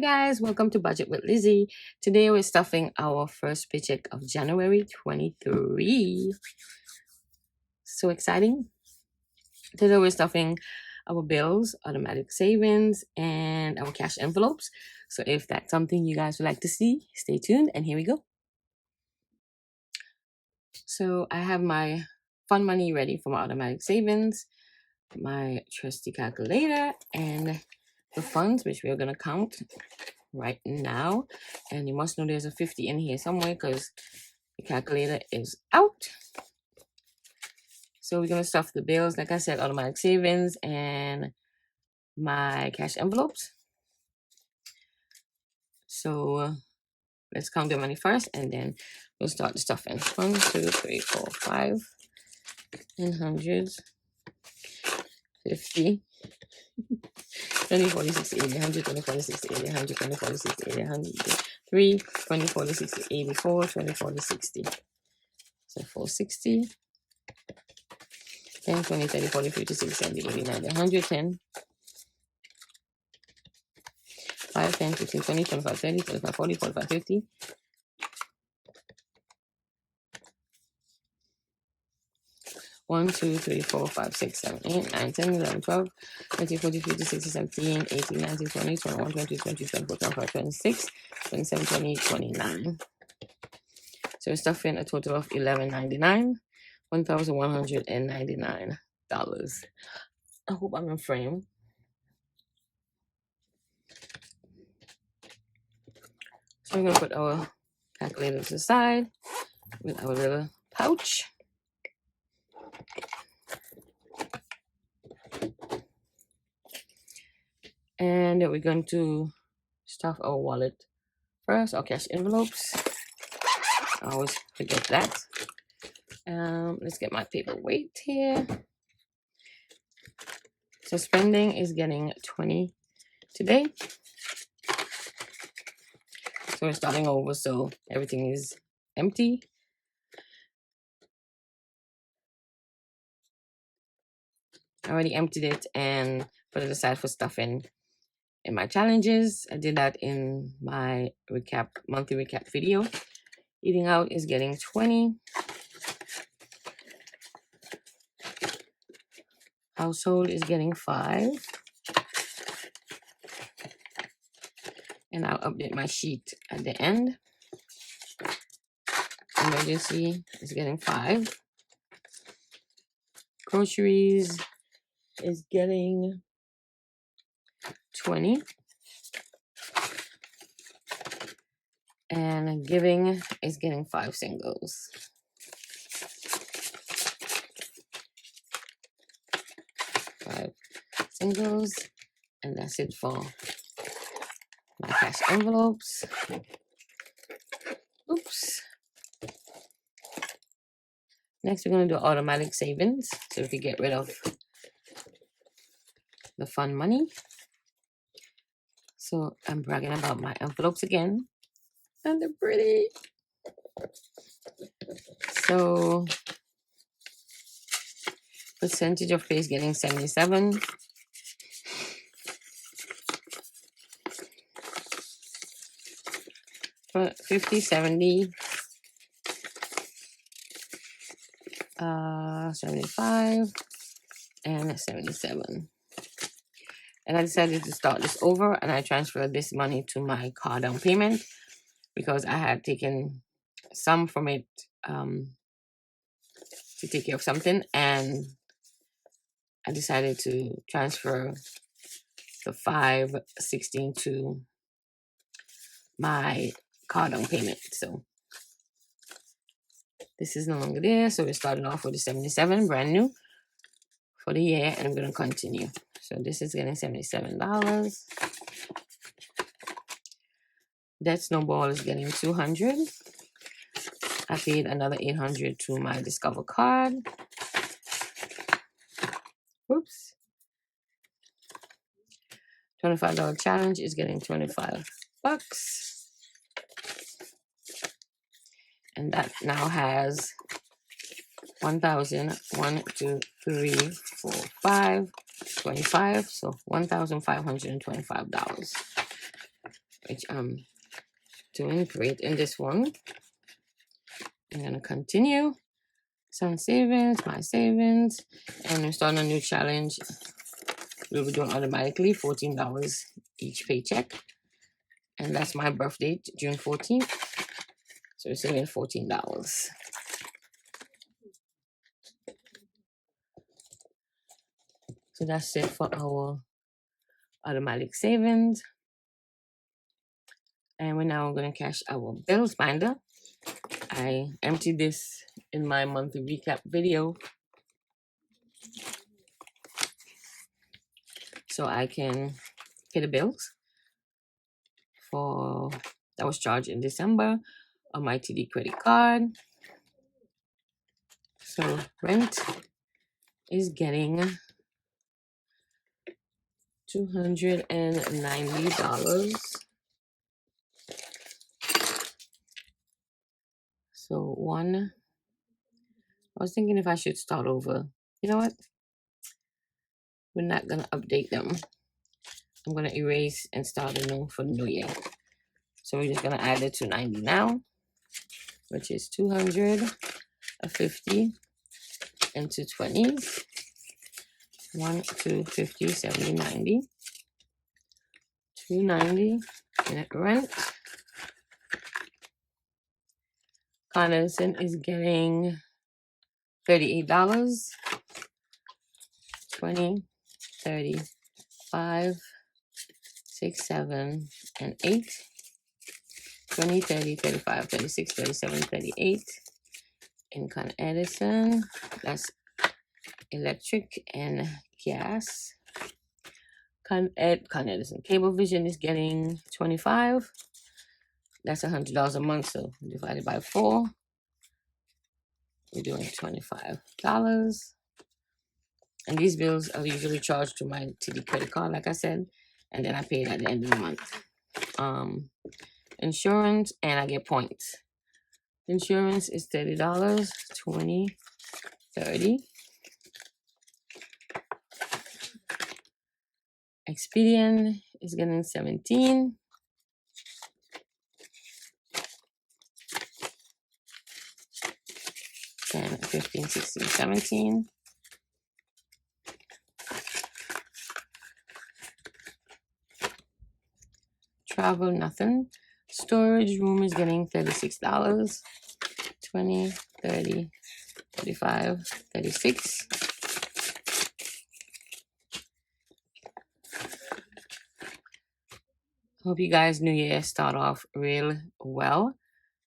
guys, welcome to Budget with Lizzy. Today we're stuffing our first paycheck of January 23. So exciting. Today we're stuffing our bills, automatic savings, and our cash envelopes. So if that's something you guys would like to see, stay tuned and here we go. So I have my fun money ready for my automatic savings, my trusty calculator, and the funds, which we're going to count right now. And you must know there's a 50 in here somewhere because the calculator is out. So we're going to stuff the bills, like I said, automatic savings and my cash envelopes. So let's count the money first and then we'll start the stuffing. 1, 2, 3, 4, 5 in hundreds, 50, 20, 40, 60, 80, 100, 20, 40, 60, 80, 100, 20, 40, 60, 80, 100, 3, 20, 40, 60, 84, 20, 40, 60. So 460, 10, 20, 30, 40, 50, 60, 70, 80, 90, 110, 5, 10, 15, 20, 25, 30, 35, 40, 45, 50. 1, 2, 3, 4, 5, 6, 7, 8, 9, 10, 11, 12, 13, 14, 15, 16, 17, 18, 19, 20, 21, 22, 23, 24, 25, 26, 27, 28, 29. So we're stuffing a total of $11.99, $1,199. I hope I'm in frame. So we're going to put our calculator to the side with our little pouch. And then we're going to stuff our wallet first, our cash envelopes. I always forget that. Let's get my paperweight here. So spending is getting 20 today. So we're starting over, so everything is empty. I already emptied it and put it aside for stuffing in my challenges. I did that in my monthly recap video. Eating out is getting 20. Household is getting 5. And I'll update my sheet at the end. Emergency is getting 5. Groceries is getting 20. And giving is getting 5 singles. Singles, and that's it for my cash envelopes. Oops. Next, we're going to do automatic savings, so we can get rid of the fun money. So I'm bragging about my envelopes again, and they're pretty. So percentage of face getting 77. For 50, 70, 75, and 77. And I decided to start this over, and I transferred this money to my car down payment because I had taken some from it to take care of something, and I decided to transfer the $516 to my car down payment. So this is no longer there. So we're starting off with the 77, brand new for the year, and I'm going to continue. So this is getting $77. Debt Snowball is getting 200. I paid another 800 to my Discover card. Oops. $25 challenge is getting $25. And that now has 1,000, 1, 2, 3, 4, 5, 25. So $1,525. which I'm doing great in this one. I'm gonna continue. Some savings, my savings, and we're starting a new challenge. We'll be doing automatically $14 each paycheck. And that's my birthday, June 14th. So we're saving $14. So that's it for our automatic savings. And we're now going to cash our bills binder. I emptied this in my monthly recap video so I can pay the bills for that was charged in December on my TD credit card. So rent is getting $290. So I was thinking if I should start over. You know what? We're not gonna update them. I'm gonna erase and start anew for the new year. So we're just gonna add the 290 now, which is 250 and 220s. 1, 2, 50, 70, 90. 290 net rent. Con Edison is getting $38. 20, 30, 5, 6, 7, and 8. 20, 30, 35, 36, 37, 38. In Con Edison, that's electric and gas. Con Edison Cablevision is getting 25. That's $100 a month, so divided by 4, we're doing $25. And these bills are usually charged to my TD credit card, like I said, and then I pay it at the end of the month. Insurance, and I get points. Insurance is $30, 20, 30. Expedient is getting 17. Then 15, 16, 17. Travel, nothing. Storage room is getting $36. 20, 30, 35, 36. Hope you guys New Year start off real well.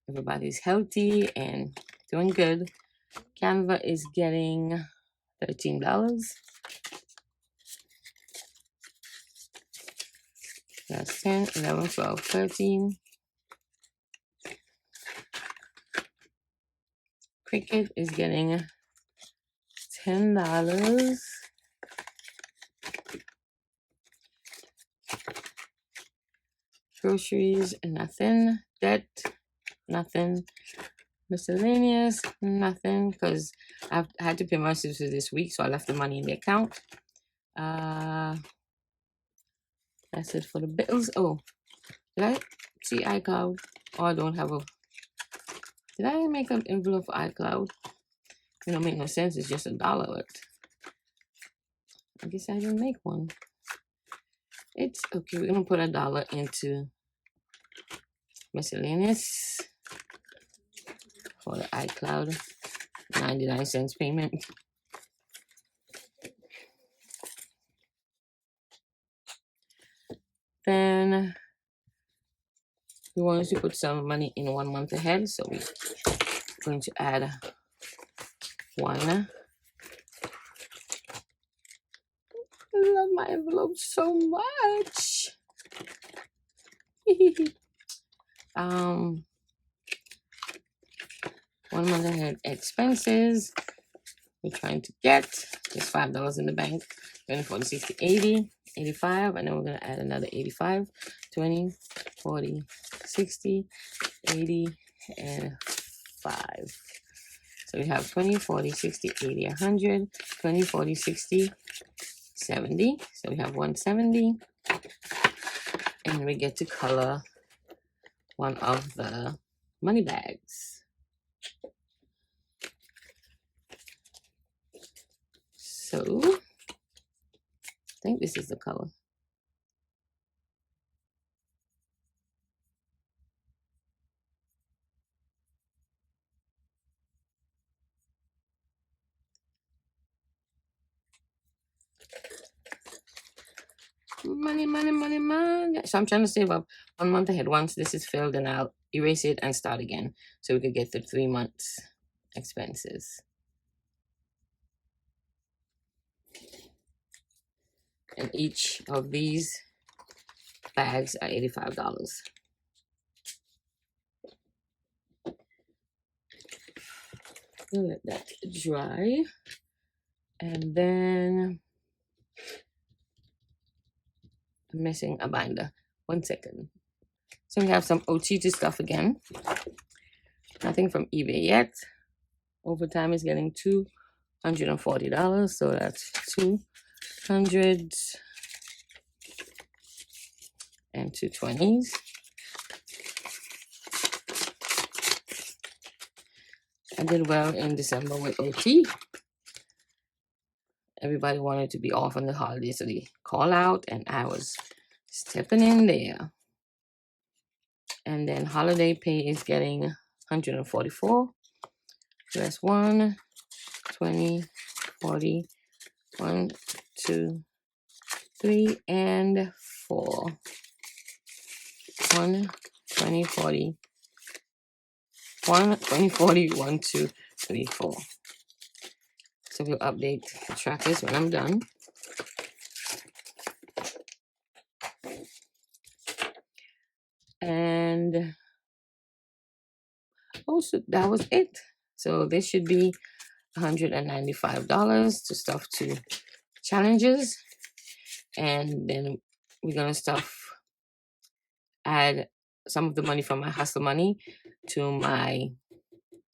Everybody's healthy and doing good. Canva is getting $13. That's 10, 11, 12, 13. Cricut is getting $10. Groceries, nothing. Debt, nothing. Miscellaneous, nothing, because I had to pay my sisters this week, so I left the money in the account. That's it for the bills. Oh, did I see iCloud? Oh, I don't have a... Did I make an envelope for iCloud? It don't make no sense. It's just $1. I guess I didn't make one. It's okay. We're going to put $1 into miscellaneous for the iCloud 99 cents payment. Then we wanted to put some money in 1 month ahead, so we're going to add 1. I love my envelope so much. 1 month ahead expenses. We're trying to get just $5 in the bank. 20, 40, 60, 80, 85, and then we're gonna add another 85, 20, 40, 60, 80, and 5. So we have 20, 40, 60, 80, 100, 20, 40, 60, 70. So we have 170. And we get to color one of the money bags. So I think this is the color. Money, money, money, money. So I'm trying to save up 1 month ahead. Once this is filled, then I'll erase it and start again, so we could get the 3 months expenses. And each of these bags are $85. We'll let that dry. And then I'm missing a binder. 1 second. So we have some OT to stuff again. Nothing from eBay yet. Overtime is getting $240. So that's 200 and 220s. I did well in December with OT. Everybody wanted to be off on the holidays, so they call out, and I was stepping in there. And then holiday pay is getting 144. So that's 1, 20, 40, 1, 2, 3, and 4. 1, 20, 40. 1, 20, 40, 1, 2, 3, 4. So we'll update the trackers when I'm done. And so that was it. So this should be $195 to stuff 2 challenges. And then we're gonna add some of the money from my hustle money to my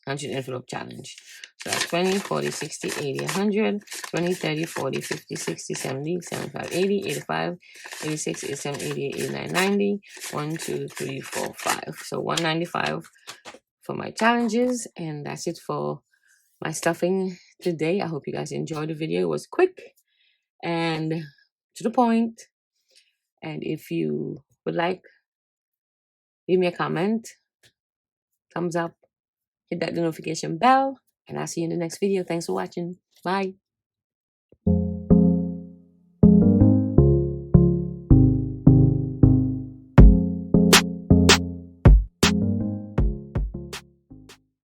100 envelope challenge. So that's 20, 40, 60, 80, 100, 20, 30, 40, 50, 60, 70, 75, 80, 85, 86, 87, 88, 89, 90, 1, 2, 3, 4, 5. So 195 for my challenges, and that's it for my stuffing today. I hope you guys enjoyed the video. It was quick and to the point. And if you would like, leave me a comment, thumbs up, hit that notification bell, and I'll see you in the next video. Thanks for watching. Bye.